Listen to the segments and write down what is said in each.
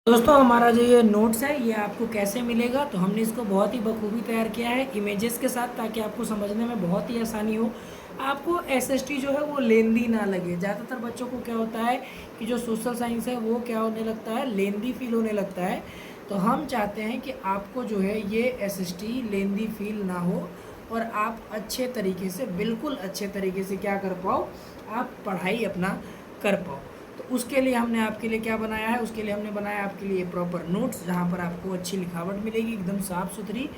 दोस्तों हमारा जो ये नोट्स है ये आपको कैसे मिलेगा। तो हमने इसको बहुत ही बखूबी तैयार किया है इमेजेस के साथ, ताकि आपको समझने में बहुत ही आसानी हो। आपको एसएसटी जो है वो लेंदी ना लगे। ज़्यादातर बच्चों को क्या होता है कि जो सोशल साइंस है वो क्या होने लगता है, लेंदी फील होने लगता है। तो हम चाहते हैं कि आपको जो है ये एसएसटी लेंदी फील ना हो और आप अच्छे तरीके से, बिल्कुल अच्छे तरीके से क्या कर पाओ, आप पढ़ाई अपना कर पाओ। तो उसके लिए हमने आपके लिए क्या बनाया है, उसके लिए हमने बनाया आपके लिए प्रॉपर नोट्स, जहाँ पर आपको अच्छी लिखावट मिलेगी, एकदम साफ़ सुथरी।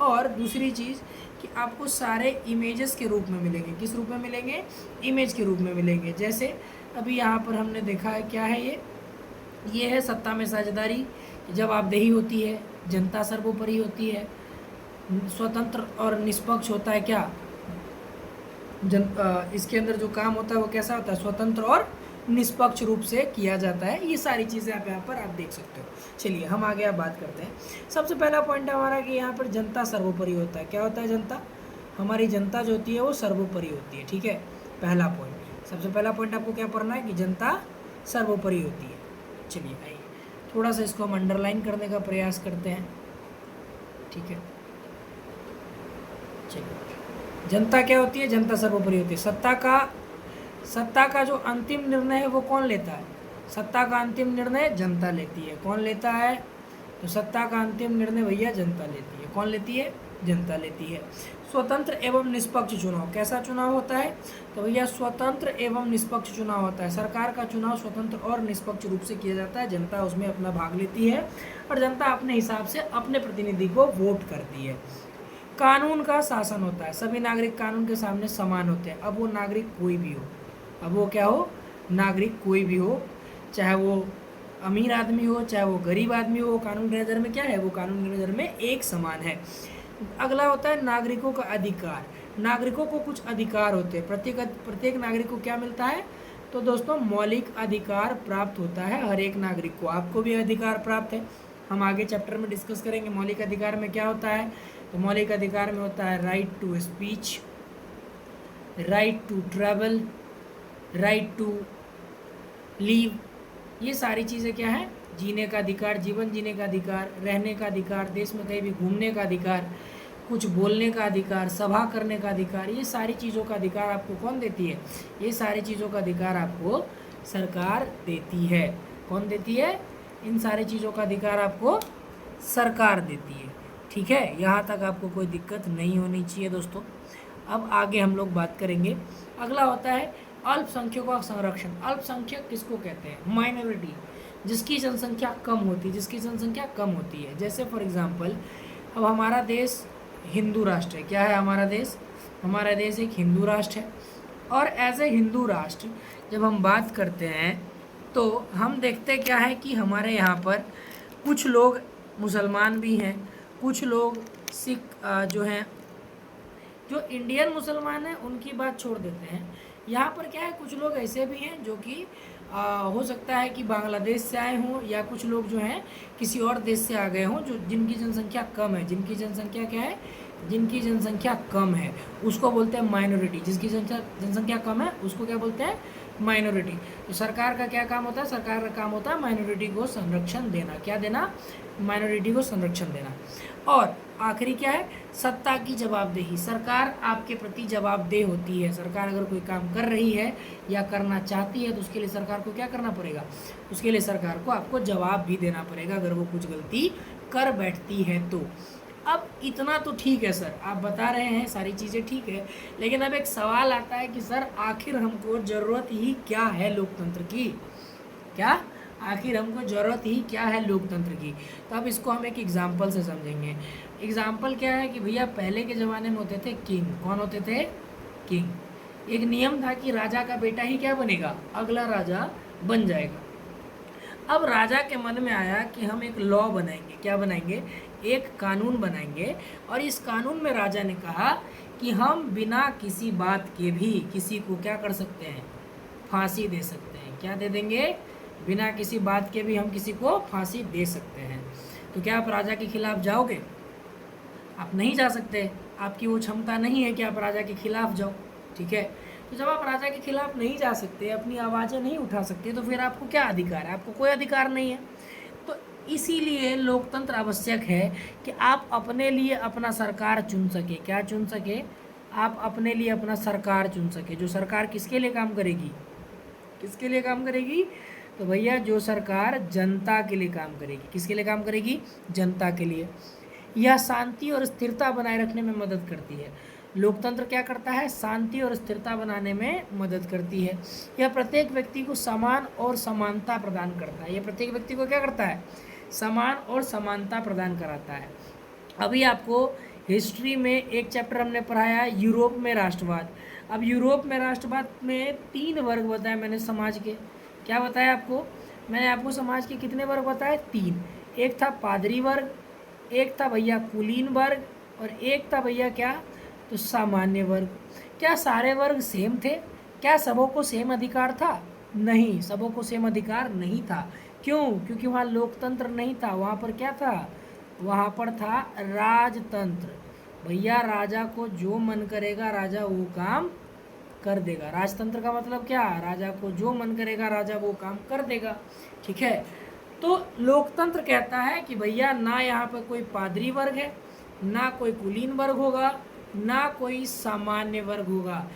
और दूसरी चीज़ कि आपको सारे इमेजेस के रूप में मिलेंगे। किस रूप में मिलेंगे? इमेज के रूप में मिलेंगे। जैसे अभी यहाँ पर हमने देखा है, क्या है ये है सत्ता में साझेदारी। जब आपदेही होती है, जनता सर्वोपरि होती है, स्वतंत्र और निष्पक्ष होता है क्या इसके अंदर जो काम होता है वो कैसा होता है, स्वतंत्र और निष्पक्ष रूप से किया जाता है। ये सारी चीज़ें आप यहाँ पर आप देख सकते हो। चलिए हम आगे आप बात करते हैं। सबसे पहला पॉइंट है हमारा कि यहाँ पर जनता सर्वोपरि होता है। क्या होता है? जनता, हमारी जनता जो होती है वो सर्वोपरि होती है। ठीक है, पहला पॉइंट, सबसे पहला पॉइंट आपको क्या पढ़ना है कि जनता सर्वोपरि होती है। चलिए आइए थोड़ा सा इसको हम अंडरलाइन करने का प्रयास करते हैं। ठीक है, चलिए जनता क्या होती है? जनता सर्वोपरि होती है। सत्ता का जो अंतिम निर्णय है वो कौन लेता है? सत्ता का अंतिम निर्णय जनता लेती है। कौन लेता है? तो सत्ता का अंतिम निर्णय भैया जनता लेती है। कौन लेती है? जनता लेती है। स्वतंत्र एवं निष्पक्ष चुनाव, कैसा चुनाव होता है? तो भैया स्वतंत्र एवं निष्पक्ष चुनाव होता है। सरकार का चुनाव स्वतंत्र और निष्पक्ष रूप से किया जाता है। जनता उसमें अपना भाग लेती है और जनता अपने हिसाब से अपने प्रतिनिधि को वोट करती है। कानून का शासन होता है। सभी नागरिक कानून के सामने समान होते हैं। अब वो नागरिक कोई भी हो, अब वो क्या हो, नागरिक कोई भी हो, चाहे वो अमीर आदमी हो चाहे वो गरीब आदमी हो, कानून की नज़र में क्या है, वो कानून की नज़र में एक समान है। अगला होता है नागरिकों का अधिकार। नागरिकों को कुछ अधिकार होते हैं। प्रत्येक नागरिक को क्या मिलता है? तो दोस्तों मौलिक अधिकार प्राप्त होता है हर एक नागरिक को। आपको भी अधिकार प्राप्त है। हम आगे चैप्टर में डिस्कस करेंगे मौलिक अधिकार में क्या होता है। तो मौलिक अधिकार में होता है right to speech, right to travel, right to leave. ये सारी चीज़ें क्या है? जीने का अधिकार, जीवन जीने का अधिकार, रहने का अधिकार, देश में कहीं भी घूमने का अधिकार, कुछ बोलने का अधिकार, सभा करने का अधिकार। ये सारी चीज़ों का अधिकार आपको कौन देती है? ये सारी चीज़ों का अधिकार आपको सरकार देती है। कौन देती है? इन सारी चीज़ों का अधिकार आपको सरकार देती है। ठीक है, यहाँ तक आपको कोई दिक्कत नहीं होनी चाहिए दोस्तों। अब आगे हम लोग बात करेंगे। अगला होता है अल्पसंख्यकों का संरक्षण। अल्पसंख्यक किसको कहते हैं? माइनॉरिटी, जिसकी जनसंख्या कम होती है, जिसकी जनसंख्या कम होती है। जैसे फॉर एग्जांपल अब हमारा देश हिंदू राष्ट्र है। क्या है हमारा देश? हमारा देश एक हिंदू राष्ट्र है। और एज ए हिंदू राष्ट्र जब हम बात करते हैं तो हम देखते क्या है कि हमारे यहाँ पर कुछ लोग मुसलमान भी हैं, कुछ लोग सिख जो हैं, जो इंडियन मुसलमान हैं उनकी बात छोड़ देते हैं। यहाँ पर क्या है, कुछ लोग ऐसे भी हैं जो कि हो सकता है कि बांग्लादेश से आए हों, या कुछ लोग जो हैं किसी और देश से आ गए हों, जो जिनकी जनसंख्या कम है। जिनकी जनसंख्या क्या है? जिनकी जनसंख्या कम है उसको बोलते हैं माइनॉरिटी। जिसकी जनसंख्या कम है उसको क्या बोलते हैं? माइनॉरिटी। तो सरकार का क्या काम होता है? सरकार का काम होता है माइनॉरिटी को संरक्षण देना। क्या देना? माइनॉरिटी को संरक्षण देना। और आखिरी क्या है? सत्ता की जवाबदेही। सरकार आपके प्रति जवाबदेह होती है। सरकार अगर कोई काम कर रही है या करना चाहती है तो उसके लिए सरकार को क्या करना पड़ेगा? उसके लिए सरकार को आपको जवाब भी देना पड़ेगा अगर वो कुछ गलती कर बैठती है तो। अब इतना तो ठीक है सर, आप बता रहे हैं सारी चीज़ें ठीक है, लेकिन अब एक सवाल आता है कि सर आखिर हमको ज़रूरत ही क्या है लोकतंत्र की? क्या आखिर हमको ज़रूरत ही क्या है लोकतंत्र की? तो अब इसको हम एक एग्जाम्पल से समझेंगे। एग्जाम्पल क्या है कि भैया पहले के ज़माने में होते थे किंग। कौन होते थे? किंग। एक नियम था कि राजा का बेटा ही क्या बनेगा? अगला राजा बन जाएगा। अब राजा के मन में आया कि हम एक लॉ बनाएंगे। क्या बनाएंगे? एक कानून बनाएंगे। और इस कानून में राजा ने कहा कि हम बिना किसी बात के भी किसी को क्या कर सकते हैं? फांसी दे सकते हैं। क्या दे देंगे? बिना किसी बात के भी हम किसी को फांसी दे सकते हैं। तो क्या आप राजा के खिलाफ जाओगे? आप नहीं जा सकते, आपकी वो क्षमता नहीं है कि आप राजा के खिलाफ जाओ। ठीक है, तो जब आप राजा के खिलाफ नहीं जा सकते, अपनी आवाज़ें नहीं उठा सकते, तो फिर आपको क्या अधिकार है? आपको कोई अधिकार नहीं है। तो इसीलिए लोकतंत्र आवश्यक है कि आप अपने लिए अपना सरकार चुन सके। क्या चुन सके? आप अपने लिए अपना सरकार चुन सके। जो सरकार किसके लिए काम करेगी? किसके लिए काम करेगी? तो भैया जो सरकार जनता के लिए काम करेगी। किसके लिए काम करेगी? जनता के लिए। यह शांति और स्थिरता बनाए रखने में मदद करती है। लोकतंत्र क्या करता है? शांति और स्थिरता बनाने में मदद करती है। यह प्रत्येक व्यक्ति को समान और समानता प्रदान करता है। यह प्रत्येक व्यक्ति को क्या करता है? समान और समानता प्रदान कराता है। अभी आपको हिस्ट्री में एक चैप्टर हमने पढ़ाया है यूरोप में राष्ट्रवाद। अब यूरोप में राष्ट्रवाद में 3 वर्ग बताए मैंने समाज के। क्या बताया आपको? मैंने आपको समाज के कितने वर्ग बताए? 3। एक था पादरी वर्ग, एक था भैया कुलीन वर्ग, और एक था भैया क्या? तो सामान्य वर्ग। क्या सारे वर्ग सेम थे? क्या सबों को सेम अधिकार था? नहीं, सबों को सेम अधिकार नहीं था। क्यों? क्योंकि वहाँ लोकतंत्र नहीं था। वहाँ पर क्या था? वहाँ पर था राजतंत्र। भैया राजा को जो मन करेगा राजा वो काम कर देगा। राजतंत्र का मतलब क्या? राजा को जो मन करेगा राजा वो काम कर देगा। ठीक है। तो लोकतंत्र कहता है कि भैया ना यहाँ पर कोई पादरी वर्ग है, ना कोई कुलीन वर्ग होगा, ना कोई सामान्य वर्ग होगा।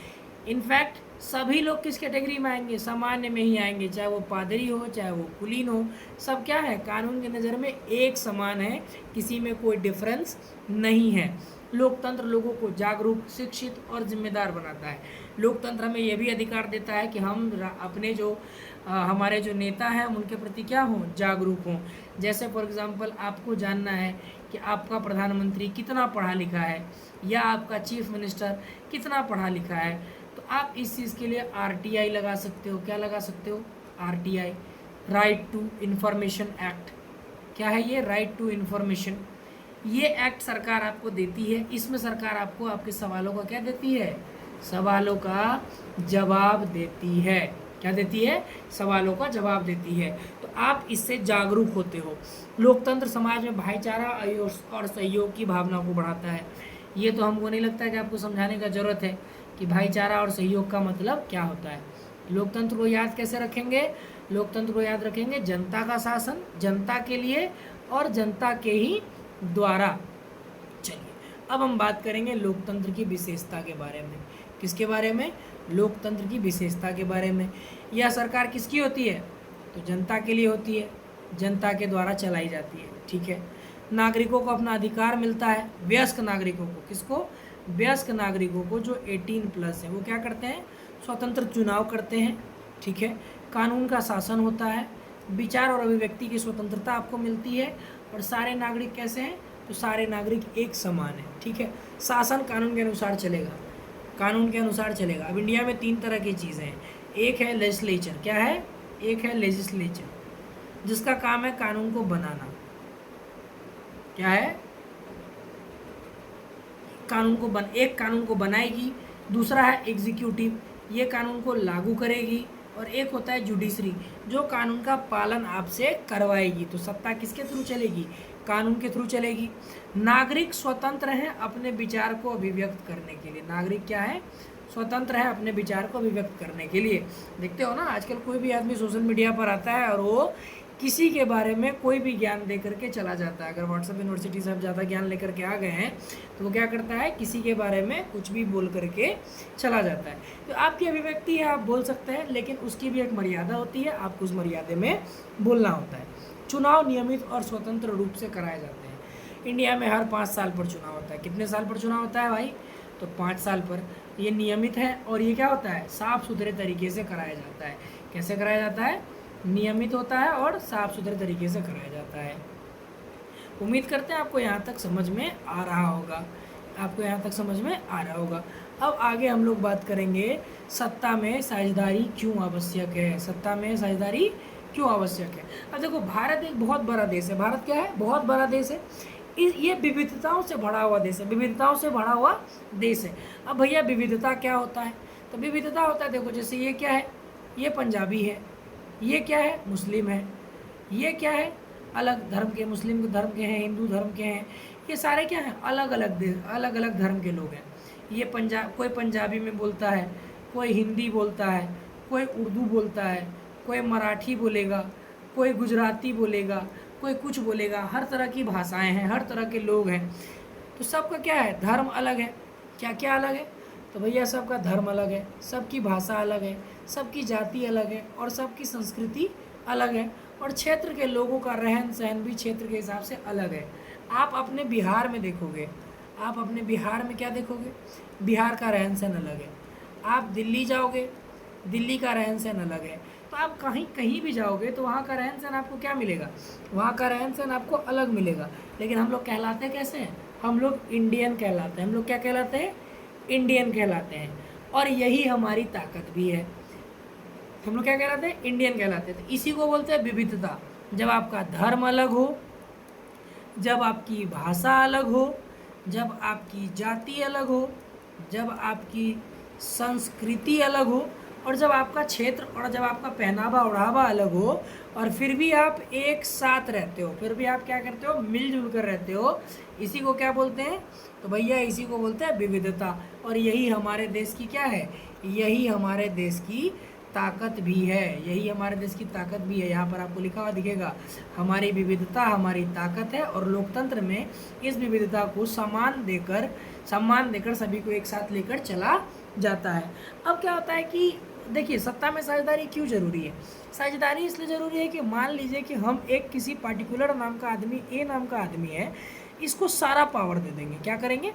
इनफैक्ट सभी लोग किस कैटेगरी में आएंगे? सामान्य में ही आएंगे। चाहे वो पादरी हो, चाहे वो कुलीन हो, सब क्या है? कानून की नज़र में एक समान है, किसी में कोई डिफरेंस नहीं है। लोकतंत्र लोगों को जागरूक, शिक्षित और जिम्मेदार बनाता है। लोकतंत्र हमें यह भी अधिकार देता है कि हम अपने जो हमारे जो नेता हैं उनके प्रति क्या हों? जागरूक हों। जैसे फॉर एग्जांपल आपको जानना है कि आपका प्रधानमंत्री कितना पढ़ा लिखा है या आपका चीफ मिनिस्टर कितना पढ़ा लिखा है, तो आप इस चीज़ के लिए RTI लगा सकते हो। क्या लगा सकते हो? RTI, right to information act. क्या है ये? Right to information. ये एक्ट सरकार आपको देती है। इसमें सरकार आपको आपके सवालों का क्या देती है? सवालों का जवाब देती है। क्या देती है? सवालों का जवाब देती है। तो आप इससे जागरूक होते हो। लोकतंत्र समाज में भाईचारा और सहयोग की भावना को बढ़ाता है। ये तो हमको नहीं लगता कि आपको समझाने का ज़रूरत है कि भाईचारा और सहयोग का मतलब क्या होता है। लोकतंत्र को याद कैसे रखेंगे? लोकतंत्र को याद रखेंगे जनता का शासन, जनता के लिए और जनता के ही द्वारा। चलिए अब हम बात करेंगे लोकतंत्र की विशेषता के बारे में। किसके बारे में? लोकतंत्र की विशेषता के बारे में। यह सरकार किसकी होती है? तो जनता के लिए होती है, जनता के द्वारा चलाई जाती है। ठीक है। नागरिकों को अपना अधिकार मिलता है। वयस्क नागरिकों को, किसको? वयस्क नागरिकों को जो 18+ है वो क्या करते हैं? स्वतंत्र चुनाव करते हैं। ठीक है। कानून का शासन होता है। विचार और अभिव्यक्ति की स्वतंत्रता आपको मिलती है। और सारे नागरिक कैसे हैं? तो सारे नागरिक एक समान है। ठीक है। शासन कानून के अनुसार चलेगा, कानून के अनुसार चलेगा। अब इंडिया में 3 तरह की चीज़ें हैं। एक है लेजिस्लेचर। क्या है? एक है लेजिस्लेचर, जिसका काम है कानून को बनाना। क्या है? एक कानून को बनाएगी। दूसरा है एग्जीक्यूटिव, ये कानून को लागू करेगी। और एक होता है जुडिशरी, जो कानून का पालन आपसे करवाएगी। तो सत्ता किसके थ्रू चलेगी? कानून के थ्रू चलेगी। नागरिक स्वतंत्र हैं अपने विचार को अभिव्यक्त करने के लिए। नागरिक क्या है? स्वतंत्र है अपने विचार को अभिव्यक्त करने के लिए। देखते हो ना आजकल कोई भी आदमी सोशल मीडिया पर आता है और वो किसी के बारे में कोई भी ज्ञान दे करके चला जाता है। अगर व्हाट्सएप यूनिवर्सिटी से आप ज़्यादा ज्ञान लेकर के आ गए हैं तो वो क्या करता है? किसी के बारे में कुछ भी बोल करके चला जाता है। तो आपकी अभिव्यक्ति है, आप बोल सकते हैं, लेकिन उसकी भी एक मर्यादा होती है। आपको उस मर्यादा में बोलना होता है। चुनाव नियमित और स्वतंत्र रूप से कराए जाते हैं। इंडिया में हर 5 साल पर चुनाव होता है। कितने साल पर चुनाव होता है भाई? तो 5 साल पर। ये नियमित है और ये क्या होता है? साफ़ सुथरे तरीके से कराया जाता है। कैसे कराया जाता है? नियमित होता है और साफ़ सुथरे तरीके से कराया जाता है। उम्मीद करते हैं आपको यहाँ तक समझ में आ रहा होगा। आपको यहाँ तक समझ में आ रहा होगा। अब आगे हम लोग बात करेंगे सत्ता में साझेदारी क्यों आवश्यक है। सत्ता में साझेदारी क्यों आवश्यक है? अब देखो, भारत एक बहुत बड़ा देश है। भारत क्या है? बहुत बड़ा देश है। ये विविधताओं से भरा हुआ देश है। विविधताओं से भरा हुआ देश है। अब भैया विविधता क्या होता है? तो विविधता होता है, देखो जैसे ये क्या है? ये पंजाबी है। ये क्या है? मुस्लिम है। ये क्या है? अलग धर्म के, मुस्लिम धर्म के हैं, हिंदू धर्म के हैं। ये सारे क्या हैं? अलग अलग धर्म के लोग हैं। ये कोई पंजाबी में बोलता है, कोई हिंदी बोलता है, कोई उर्दू बोलता है, कोई मराठी बोलेगा, कोई गुजराती बोलेगा, कोई कुछ बोलेगा, हर तरह की भाषाएं हैं, हर तरह के लोग हैं, तो सबका क्या है, धर्म अलग है। क्या क्या अलग है? तो भैया सबका धर्म अलग है, सबकी भाषा अलग है, सबकी जाति अलग है और सबकी संस्कृति अलग है, और क्षेत्र के लोगों का रहन सहन भी क्षेत्र के हिसाब से अलग है। आप अपने बिहार में देखोगे, आप अपने बिहार में क्या देखोगे, बिहार का रहन सहन अलग है। आप दिल्ली जाओगे, दिल्ली का रहन सहन अलग है। तो आप कहीं कहीं भी जाओगे तो वहाँ का रहन सहन आपको क्या मिलेगा, वहाँ का रहन सहन आपको अलग मिलेगा। लेकिन हम लोग कहलाते कैसे हैं, हम लोग इंडियन कहलाते हैं। हम लोग क्या कहलाते हैं, इंडियन कहलाते हैं। और यही हमारी ताकत भी है। हम लोग क्या कहलाते हैं, इंडियन कहलाते हैं। तो इसी को बोलते हैं विविधता। जब आपका धर्म अलग हो, जब आपकी भाषा अलग हो, जब आपकी जाति अलग हो, जब आपकी संस्कृति अलग हो, और जब आपका क्षेत्र और जब आपका पहनावा ओढ़ावा अलग हो, और फिर भी आप एक साथ रहते हो, फिर भी आप क्या करते हो, मिलजुल कर रहते हो, इसी को क्या बोलते हैं, तो भैया इसी को बोलते हैं विविधता। और यही हमारे देश की क्या है, यही हमारे देश की ताकत भी है, यही हमारे देश की ताकत भी है। यहाँ पर आपको लिखा हुआ दिखेगा, हमारी विविधता हमारी ताकत है, और लोकतंत्र में इस विविधता को सम्मान देकर सभी को एक साथ लेकर चला जाता है। अब क्या होता है कि देखिए, सत्ता में साझेदारी क्यों जरूरी है? साझेदारी इसलिए जरूरी है कि मान लीजिए कि हम एक किसी पार्टिकुलर नाम का आदमी, ए नाम का आदमी है, इसको सारा पावर दे देंगे। क्या करेंगे,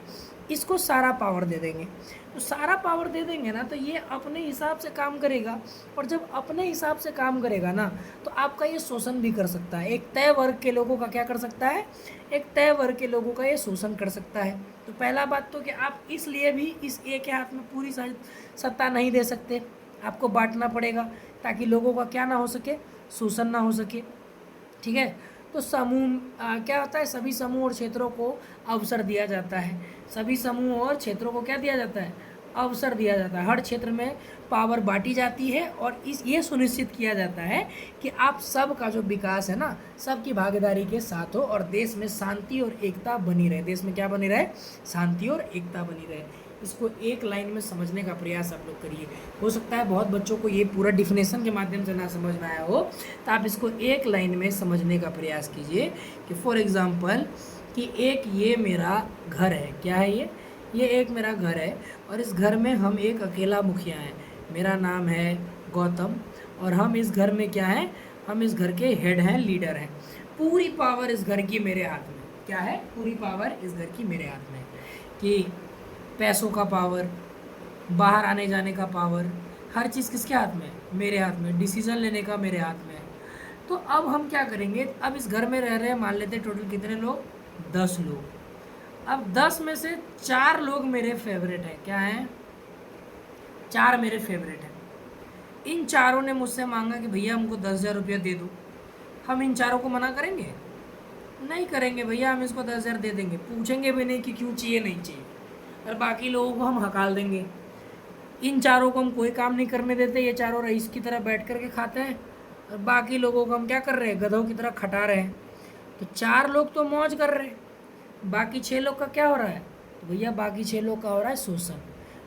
इसको सारा पावर दे देंगे। तो सारा पावर दे देंगे ना, तो ये अपने हिसाब से काम करेगा, और जब अपने हिसाब से काम करेगा ना, तो आपका ये शोषण भी कर सकता है। एक तय वर्ग के लोगों का क्या कर सकता है, एक तय वर्ग के लोगों का ये शोषण कर सकता है। तो पहला बात तो कि आप इसलिए भी इस एक के हाथ में पूरी सत्ता नहीं दे सकते, आपको बांटना पड़ेगा, ताकि लोगों का क्या ना हो सके, शोषण ना हो सके। ठीक है, तो समूह क्या होता है, सभी समूह और क्षेत्रों को अवसर दिया जाता है। सभी समूह और क्षेत्रों को क्या दिया जाता है, अवसर दिया जाता है। हर क्षेत्र में पावर बांटी जाती है, और ये सुनिश्चित किया जाता है कि आप सब का जो विकास है ना, सबकी भागीदारी के साथ हो, और देश में शांति और एकता बनी रहे। देश में क्या बनी रहे, शांति और एकता बनी रहे। इसको एक लाइन में समझने का प्रयास आप लोग करिए। हो सकता है बहुत बच्चों को ये पूरा डिफिनेशन के माध्यम से ना समझ में आया हो, तो आप इसको एक लाइन में समझने का प्रयास कीजिए कि फॉर एग्ज़ाम्पल कि एक ये मेरा घर है। क्या है ये एक मेरा घर है, और इस घर में हम एक अकेला मुखिया हैं। मेरा नाम है गौतम, और हम इस घर में क्या हैं, हम इस घर के हेड हैं, लीडर हैं। पूरी पावर इस घर की मेरे हाथ में। क्या है, पूरी पावर इस घर की मेरे हाथ में, कि पैसों का पावर, बाहर आने जाने का पावर, हर चीज़ किसके हाथ में, मेरे हाथ में। डिसीजन लेने का मेरे हाथ में है। तो अब हम क्या करेंगे, अब इस घर में रह रहे हैं, मान लेते हैं टोटल कितने लोग, 10 लोग। अब 10 में से 4 लोग मेरे फेवरेट हैं। क्या हैं, 4 मेरे फेवरेट हैं। इन चारों ने मुझसे मांगा कि भैया हमको 10,000 रुपया दे दो। हम इन चारों को मना करेंगे, नहीं करेंगे। भैया हम इसको 10,000 दे देंगे, पूछेंगे भी नहीं कि क्यों चाहिए, नहीं चाहिए। और बाकी लोगों को हम हकाल देंगे। इन चारों को हम कोई काम नहीं करने देते, ये चारों रईस की तरह बैठ करके खाते हैं, और बाकी लोगों को हम क्या कर रहे हैं, गधों की तरह खटा रहे हैं। तो 4 लोग तो मौज कर रहे हैं, बाकी 6 लोग का क्या हो रहा है, तो भैया बाकी 6 लोग का हो रहा है शोषण।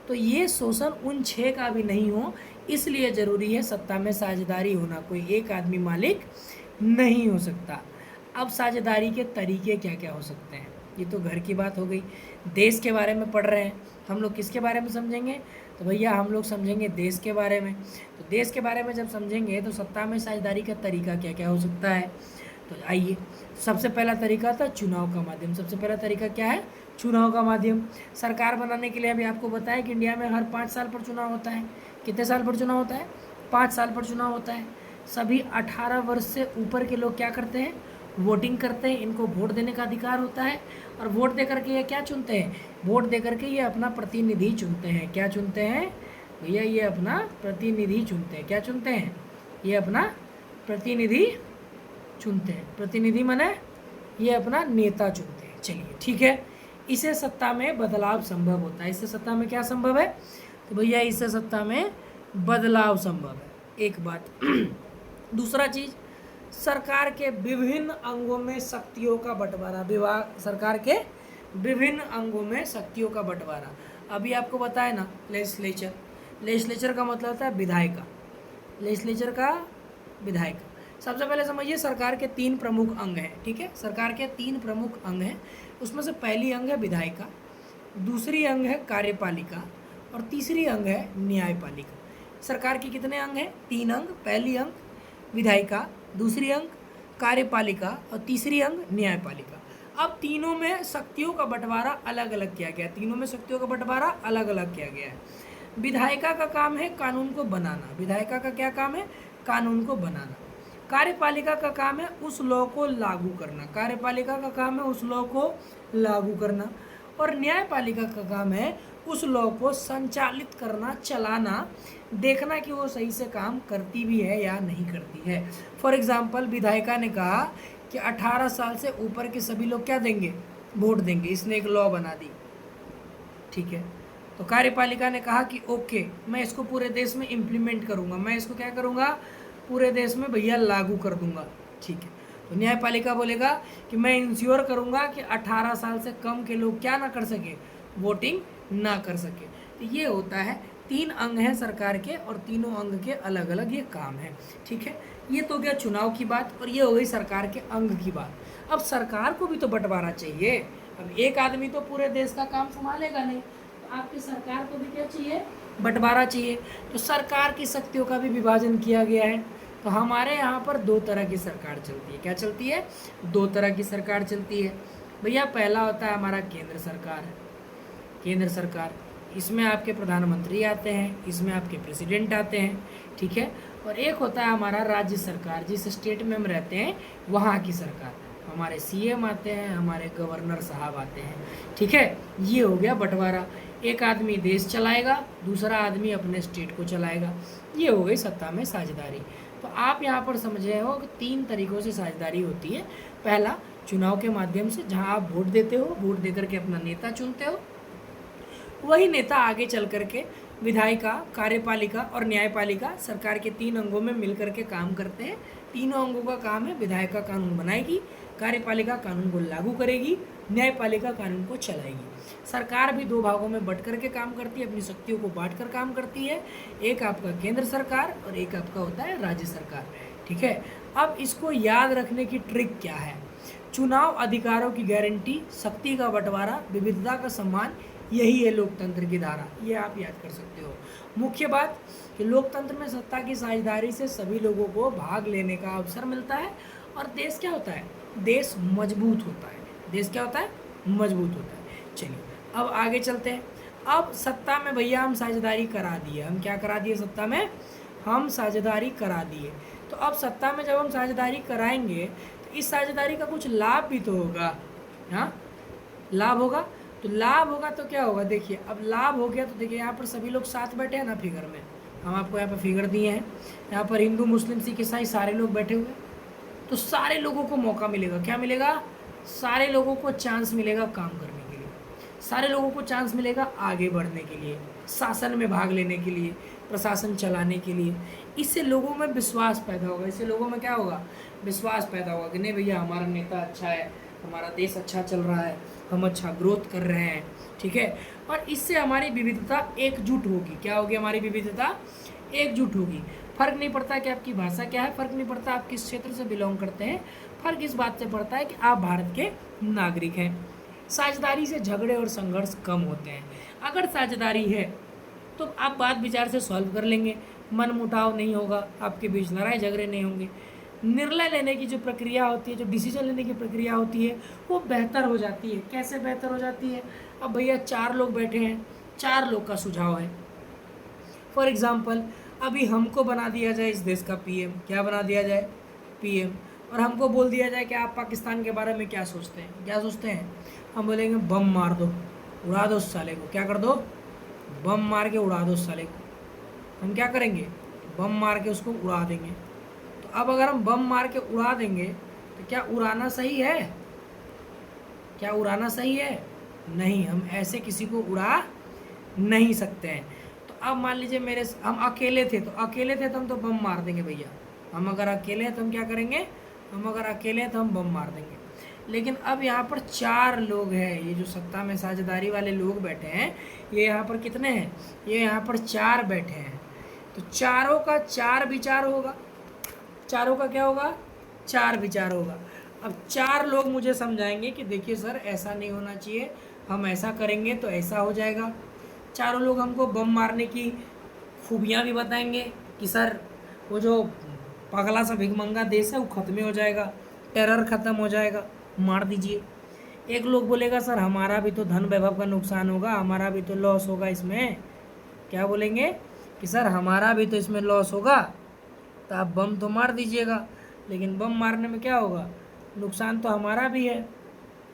तो ये शोषण उन 6 का भी नहीं हो, इसलिए ज़रूरी है सत्ता में साझेदारी होना। कोई एक आदमी मालिक नहीं हो सकता। अब साझेदारी के तरीके क्या क्या हो सकते हैं, ये तो घर की बात हो गई। देश के बारे में पढ़ रहे हैं हम लोग, किसके बारे में समझेंगे, तो भैया हम लोग समझेंगे देश के बारे में। तो देश के बारे में जब समझेंगे तो सत्ता में साझेदारी का तरीका क्या क्या हो सकता है। तो आइए, सबसे पहला तरीका था चुनाव का माध्यम। सबसे पहला तरीका क्या है, चुनाव का माध्यम। सरकार बनाने के लिए अभी आपको बताया कि इंडिया में हर 5 साल पर चुनाव होता है। कितने साल पर चुनाव होता है, 5 साल पर चुनाव होता है। सभी 18 वर्ष से ऊपर के लोग क्या करते हैं, वोटिंग करते हैं। इनको वोट देने का अधिकार होता है, और वोट दे करके ये क्या चुनते हैं, वोट दे करके ये अपना प्रतिनिधि चुनते हैं। क्या चुनते हैं भैया, ये अपना प्रतिनिधि चुनते हैं। क्या चुनते हैं, ये अपना प्रतिनिधि चुनते हैं। प्रतिनिधि माने ये अपना नेता चुनते हैं। चलिए ठीक है, इससे सत्ता में बदलाव संभव होता है। इससे सत्ता में क्या संभव है, तो भैया इससे सत्ता में बदलाव संभव है। एक बात दूसरा चीज़, सरकार के विभिन्न अंगों में शक्तियों का बंटवारा। सरकार के विभिन्न अंगों में शक्तियों का बंटवारा। अभी आपको बताया ना, लेजिस्लेचर का मतलब होता है विधायिका। लेजिस्लेचर का विधायिका। सबसे पहले समझिए सरकार के 3 प्रमुख अंग हैं, ठीक है। सरकार के 3 प्रमुख अंग हैं, उसमें से पहली अंग है विधायिका, दूसरी अंग है कार्यपालिका और तीसरी अंग है न्यायपालिका। सरकार के कितने अंग हैं? 3 अंग। पहली अंग विधायिका, दूसरी अंग कार्यपालिका और तीसरी अंग न्यायपालिका। अब तीनों में शक्तियों का बंटवारा अलग अलग किया गया है, तीनों में शक्तियों का बंटवारा अलग अलग किया गया है। विधायिका का काम है कानून को बनाना, विधायिका का क्या काम है? कानून को बनाना। कार्यपालिका का काम है उस लॉ को लागू करना, कार्यपालिका का काम है उस लॉ को लागू करना। और न्यायपालिका का काम है उस लॉ को संचालित करना, चलाना, देखना कि वो सही से काम करती भी है या नहीं करती है। फॉर एग्जाम्पल विधायिका ने कहा कि 18 साल से ऊपर के सभी लोग क्या देंगे? वोट देंगे, इसने एक लॉ बना दी, ठीक है। तो कार्यपालिका ने कहा कि ओके, मैं इसको पूरे देश में इम्प्लीमेंट करूँगा, मैं इसको क्या करूँगा? पूरे देश में भैया लागू कर दूंगा, ठीक है। तो न्यायपालिका बोलेगा कि मैं इंश्योर करूँगा कि 18 साल से कम के लोग क्या ना कर सके? वोटिंग ना कर सके। तो ये होता है, 3 अंग हैं सरकार के और तीनों अंग के अलग अलग ये काम है, ठीक है। ये तो गया चुनाव की बात और ये हो गई सरकार के अंग की बात। अब सरकार को भी तो बंटवारा चाहिए, अब एक आदमी तो पूरे देश का काम संभालेगा नहीं, तो आपकी सरकार को भी क्या चाहिए? बंटवारा चाहिए। तो सरकार की शक्तियों का भी विभाजन किया गया है। तो हमारे यहाँ पर 2 तरह की सरकार चलती है। क्या चलती है? 2 तरह की सरकार चलती है भैया। पहला होता है हमारा केंद्र सरकार, केंद्र सरकार, इसमें आपके प्रधानमंत्री आते हैं, इसमें आपके प्रेसिडेंट आते हैं, ठीक है। और एक होता है हमारा राज्य सरकार, जिस स्टेट में हम रहते हैं वहाँ की सरकार, हमारे सीएम आते हैं, हमारे गवर्नर साहब आते हैं, ठीक है। ये हो गया बंटवारा, एक आदमी देश चलाएगा, दूसरा आदमी अपने स्टेट को चलाएगा। ये हो गई सत्ता में साझेदारी। तो आप यहाँ पर समझ रहे हो कि 3 तरीक़ों से साझेदारी होती है। पहला चुनाव के माध्यम से, जहाँ आप वोट देते हो, वोट दे करके अपना नेता चुनते हो, वही नेता आगे चल करके विधायिका, कार्यपालिका और न्यायपालिका सरकार के 3 अंगों में मिल करके काम करते हैं। तीनों अंगों का काम है, विधायिका कानून बनाएगी, कार्यपालिका कानून को लागू करेगी, न्यायपालिका कानून को चलाएगी। सरकार भी 2 भागों में बंट करके काम करती है, अपनी शक्तियों को बांट कर काम करती है। एक आपका केंद्र सरकार और एक आपका होता है राज्य सरकार, ठीक है। अब इसको याद रखने की ट्रिक क्या है? चुनाव अधिकारों की गारंटी, शक्ति का बंटवारा, विविधता का सम्मान, यही है लोकतंत्र की धारा। ये आप याद कर सकते हो। मुख्य बात कि लोकतंत्र में सत्ता की साझेदारी से सभी लोगों को भाग लेने का अवसर मिलता है और देश क्या होता है? देश मजबूत होता है। देश क्या होता है? मजबूत होता है। चलिए अब आगे चलते हैं। अब सत्ता में भैया हम साझेदारी करा दिए, हम क्या करा दिए? सत्ता में हम साझेदारी करा दिए। तो अब सत्ता में जब हम साझेदारी कराएंगे तो इस साझेदारी का कुछ लाभ भी तो होगा, हाँ, लाभ होगा। तो लाभ होगा तो क्या होगा? देखिए, अब लाभ हो गया तो देखिए यहाँ पर सभी लोग साथ बैठे हैं ना फिगर में, हम आपको यहाँ पर फिगर दिए हैं, यहाँ पर हिंदू, मुस्लिम, सिख, ईसाई सारे लोग बैठे हुए, तो सारे लोगों को मौका मिलेगा। क्या मिलेगा? सारे लोगों को चांस मिलेगा काम करने के लिए, सारे लोगों को चांस मिलेगा आगे बढ़ने के लिए, शासन में भाग लेने के लिए, प्रशासन चलाने के लिए। इससे लोगों में विश्वास पैदा होगा। इससे लोगों में क्या होगा? विश्वास पैदा होगा कि नहीं भैया हमारा नेता अच्छा है, हमारा देश अच्छा चल रहा है, हम अच्छा ग्रोथ कर रहे हैं, ठीक है। और इससे हमारी विविधता एकजुट होगी। क्या होगी? हमारी विविधता एकजुट होगी। फर्क नहीं पड़ता कि आपकी भाषा क्या है, फर्क नहीं पड़ता आप किस क्षेत्र से बिलोंग करते हैं, फर्क इस बात से पड़ता है कि आप भारत के नागरिक हैं। साझेदारी से झगड़े और संघर्ष कम होते हैं। अगर साझेदारी है तो आप बात विचार से सॉल्व कर लेंगे, मन मुटाव नहीं होगा, आपके बीच लड़ाई झगड़े नहीं होंगे। निर्णय लेने की जो प्रक्रिया होती है, जो डिसीजन लेने की प्रक्रिया होती है, वो बेहतर हो जाती है। कैसे बेहतर हो जाती है? अब भैया 4 लोग बैठे हैं, 4 लोग का सुझाव है। फॉर एग्जाम्पल अभी हमको बना दिया जाए इस देश का पीएम, क्या बना दिया जाए? पीएम। और हमको बोल दिया जाए कि आप पाकिस्तान के बारे में क्या सोचते हैं? क्या सोचते हैं? हम बोलेंगे बम मार दो, उड़ा दो उस साले को। क्या कर दो? बम मार के उड़ा दो उस साले को। हम क्या करेंगे? बम मार के उसको उड़ा देंगे। तो अब अगर हम बम मार के उड़ा देंगे तो क्या उड़ाना सही है? क्या उड़ाना सही है? नहीं, हम ऐसे किसी को उड़ा नहीं सकते हैं। तो अब मान लीजिए हम अकेले थे तो हम तो बम मार देंगे भैया। हम अगर अकेले हैं तो हम क्या करेंगे? हम अगर अकेले हैं तो हम बम मार देंगे। लेकिन अब यहाँ पर 4 लोग हैं, ये जो सत्ता में साझेदारी वाले लोग बैठे हैं, ये यहाँ पर कितने हैं? ये यहाँ पर 4 बैठे हैं। तो चारों का 4 विचार होगा, चारों का क्या होगा, 4 विचार होगा। अब 4 लोग मुझे समझाएंगे कि देखिए सर ऐसा नहीं होना चाहिए, हम ऐसा करेंगे तो ऐसा हो जाएगा। चारों लोग हमको बम मारने की खूबियाँ भी बताएंगे कि सर वो जो पगला सा भिखमंगा देश है वो खत्म हो जाएगा, टेरर खत्म हो जाएगा, मार दीजिए। एक लोग बोलेगा सर हमारा भी तो धन वैभव का नुकसान होगा, हमारा भी तो लॉस होगा इसमें। क्या बोलेंगे कि सर हमारा भी तो इसमें लॉस होगा, तो आप बम तो मार दीजिएगा, लेकिन बम मारने में क्या होगा, नुकसान तो हमारा भी है,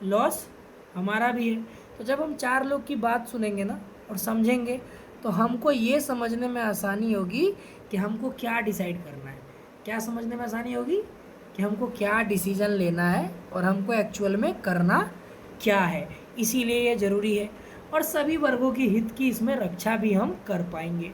लॉस हमारा भी है। तो जब हम 4 लोग की बात सुनेंगे ना और समझेंगे तो हमको ये समझने में आसानी होगी कि हमको क्या डिसाइड करना है। क्या समझने में आसानी होगी कि हमको क्या डिसीजन लेना है और हमको एक्चुअल में करना क्या है। इसीलिए ये ज़रूरी है और सभी वर्गों की हित की इसमें रक्षा भी हम कर पाएंगे।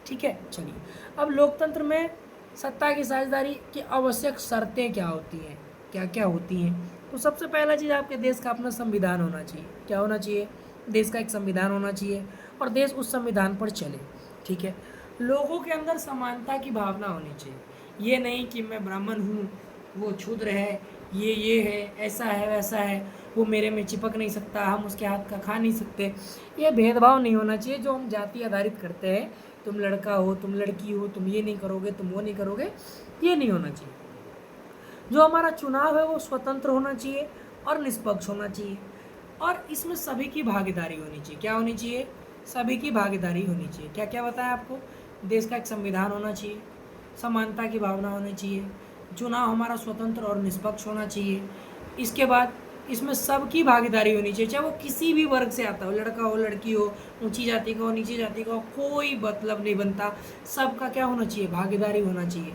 ठीक है, चलिए अब लोकतंत्र में सत्ता की साझेदारी की आवश्यक शर्तें क्या होती हैं, क्या क्या होती हैं। तो सबसे पहला चीज़ आपके देश का अपना संविधान होना चाहिए। क्या होना चाहिए, देश का एक संविधान होना चाहिए और देश उस संविधान पर चले। ठीक है, लोगों के अंदर समानता की भावना होनी चाहिए। ये नहीं कि मैं ब्राह्मण हूँ, वो क्षूद्र है, ये है, ऐसा है वैसा है, वो मेरे में चिपक नहीं सकता, हम उसके हाथ का खा नहीं सकते। ये भेदभाव नहीं होना चाहिए जो हम जाति आधारित करते हैं, तुम लड़का हो, तुम लड़की हो, तुम ये नहीं करोगे, तुम वो नहीं करोगे, ये नहीं होना चाहिए। जो हमारा चुनाव है वो स्वतंत्र होना चाहिए और निष्पक्ष होना चाहिए और इसमें सभी की भागीदारी होनी चाहिए। क्या होनी चाहिए, सभी की भागीदारी होनी चाहिए। क्या क्या बताया आपको, देश का एक संविधान होना चाहिए, समानता की भावना होनी चाहिए, चुनाव हमारा स्वतंत्र और निष्पक्ष होना चाहिए। इसके बाद इसमें सबकी भागीदारी होनी चाहिए, चाहे वो किसी भी वर्ग से आता हो, लड़का हो, लड़की हो, ऊंची जाति का हो, नीची जाति का हो, कोई मतलब नहीं बनता। सबका क्या होना चाहिए, भागीदारी होना चाहिए।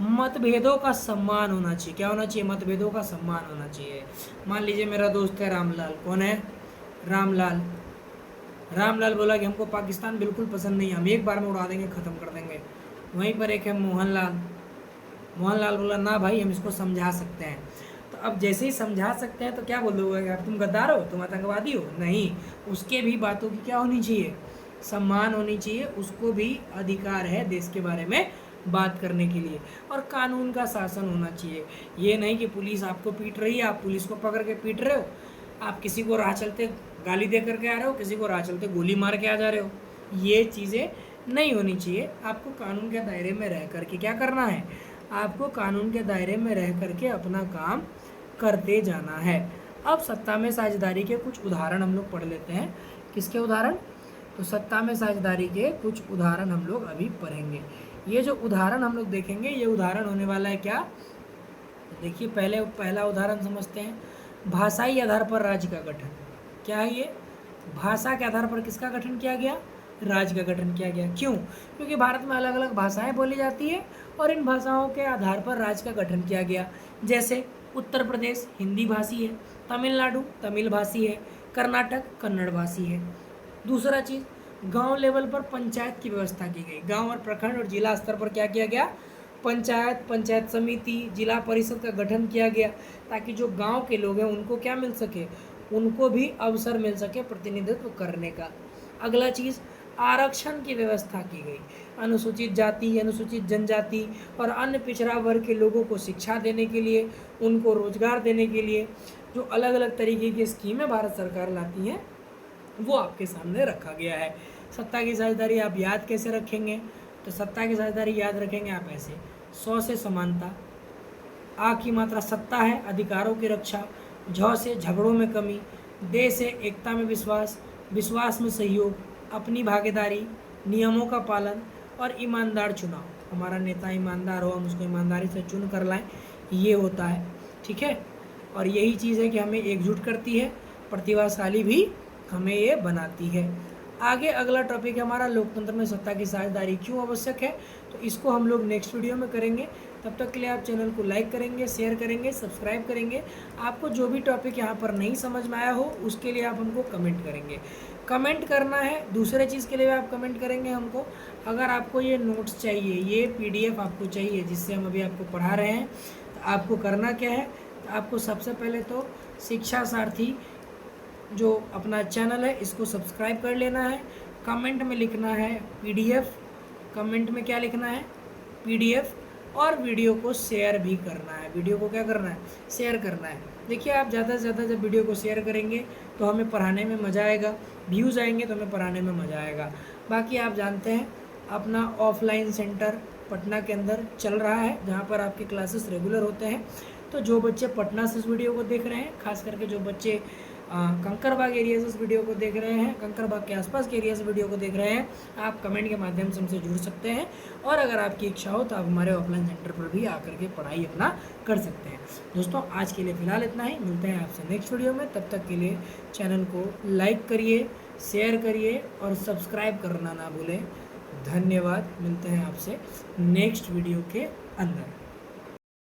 मतभेदों का सम्मान होना चाहिए। क्या होना चाहिए, मतभेदों का सम्मान होना चाहिए। मान लीजिए मेरा दोस्त है रामलाल, कौन है, रामलाल। रामलाल बोला कि हमको पाकिस्तान बिल्कुल पसंद नहीं है, हम एक बार में उड़ा देंगे, ख़त्म कर देंगे। वहीं पर एक है मोहनलाल, मोहनलाल बोला ना भाई हम इसको समझा सकते हैं। तो अब जैसे ही समझा सकते हैं तो क्या बोलोगे, आप तुम गद्दार हो, तुम आतंकवादी हो, नहीं। उसके भी बातों की क्या होनी चाहिए, सम्मान होनी चाहिए, उसको भी अधिकार है देश के बारे में बात करने के लिए और कानून का शासन होना चाहिए। ये नहीं कि पुलिस आपको पीट रही है, आप पुलिस को पकड़ के पीट रहे हो, आप किसी को राह चलते गाली दे करके आ रहे हो, किसी को राह चलते गोली मार के आ जा रहे हो, ये चीज़ें नहीं होनी चाहिए। आपको कानून के दायरे में रह करके क्या करना है, आपको कानून के दायरे में रह करके अपना काम करते जाना है। अब सत्ता में साझेदारी के कुछ उदाहरण हम लोग पढ़ लेते हैं। किसके उदाहरण, तो सत्ता में साझेदारी के कुछ उदाहरण हम लोग अभी पढ़ेंगे। ये जो उदाहरण हम लोग देखेंगे ये उदाहरण होने वाला है क्या, देखिए पहला उदाहरण समझते हैं। भाषाई आधार पर राज्य का गठन। क्या है ये, भाषा के आधार पर किसका गठन किया गया, राज्य का गठन किया गया। क्यों, क्योंकि भारत में अलग अलग भाषाएं बोली जाती है और इन भाषाओं के आधार पर राज्य का गठन किया गया। जैसे उत्तर प्रदेश हिंदी भाषी है, तमिलनाडु तमिल भाषी है, कर्नाटक कन्नड़ भाषी है। दूसरा चीज़, गांव लेवल पर पंचायत की व्यवस्था की गई। गांव और प्रखंड और जिला स्तर पर क्या किया गया, पंचायत, पंचायत समिति, जिला परिषद का गठन किया गया ताकि जो गांव के लोग हैं उनको क्या मिल सके, उनको भी अवसर मिल सके प्रतिनिधित्व करने का। अगला चीज़, आरक्षण की व्यवस्था की गई। अनुसूचित जाति, अनुसूचित जनजाति और अन्य पिछड़ा वर्ग के लोगों को शिक्षा देने के लिए, उनको रोजगार देने के लिए जो अलग अलग तरीके की स्कीमें भारत सरकार लाती हैं वो आपके सामने रखा गया है। सत्ता की साझेदारी आप याद कैसे रखेंगे, तो सत्ता की साझेदारी याद रखेंगे आप ऐसे, 100 से समानता, आ की मात्रा सत्ता है, अधिकारों की रक्षा, झ से झगड़ों में कमी, दे से एकता में विश्वास, विश्वास में सहयोग, अपनी भागीदारी, नियमों का पालन और ईमानदार चुनाव। हमारा नेता ईमानदार हो, हम उसको ईमानदारी से चुन कर लाएं, ये होता है। ठीक है, और यही चीज़ है कि हमें एकजुट करती है, प्रतिभाशाली भी हमें ये बनाती है। आगे अगला टॉपिक है हमारा लोकतंत्र में सत्ता की साझेदारी क्यों आवश्यक है, तो इसको हम लोग नेक्स्ट वीडियो में करेंगे। तब तक के लिए आप चैनल को लाइक करेंगे, शेयर करेंगे, सब्सक्राइब करेंगे। आपको जो भी टॉपिक यहाँ पर नहीं समझ में आया हो उसके लिए आप हमको कमेंट करेंगे। कमेंट करना है, दूसरे चीज़ के लिए आप कमेंट करेंगे हमको। अगर आपको ये नोट्स चाहिए, ये PDF आपको चाहिए जिससे हम अभी आपको पढ़ा रहे हैं, तो आपको करना क्या है, तो आपको सबसे पहले तो शिक्षा सारथी जो अपना चैनल है इसको सब्सक्राइब कर लेना है। कमेंट में लिखना है PDF, कमेंट में क्या लिखना है, PDF, और वीडियो को शेयर भी करना है। वीडियो को क्या करना है? शेयर करना है। देखिए, आप ज़्यादा से ज़्यादा जब वीडियो को शेयर करेंगे तो हमें पढ़ाने में मज़ा आएगा, व्यूज़ आएंगे तो हमें पढ़ाने में मज़ा आएगा। बाकी आप जानते हैं अपना ऑफलाइन सेंटर पटना के अंदर चल रहा है, जहाँ पर आपके क्लासेस रेगुलर होते हैं। तो जो बच्चे पटना से इस वीडियो को देख रहे हैं, खास करके जो बच्चे कंकरबाग एरिया से इस वीडियो को देख रहे हैं, कंकरबाग के आसपास के एरिया से वीडियो को देख रहे हैं, आप कमेंट के माध्यम से हमसे जुड़ सकते हैं। और अगर आपकी इच्छा हो तो आप हमारे ऑफलाइन सेंटर पर भी आकर के पढ़ाई अपना कर सकते हैं। दोस्तों, आज के लिए फ़िलहाल इतना ही। मिलते हैं आपसे नेक्स्ट वीडियो में। तब तक के लिए चैनल को लाइक करिए, शेयर करिए और सब्सक्राइब करना ना भूलें। धन्यवाद। मिलते हैं आपसे नेक्स्ट वीडियो के अंदर।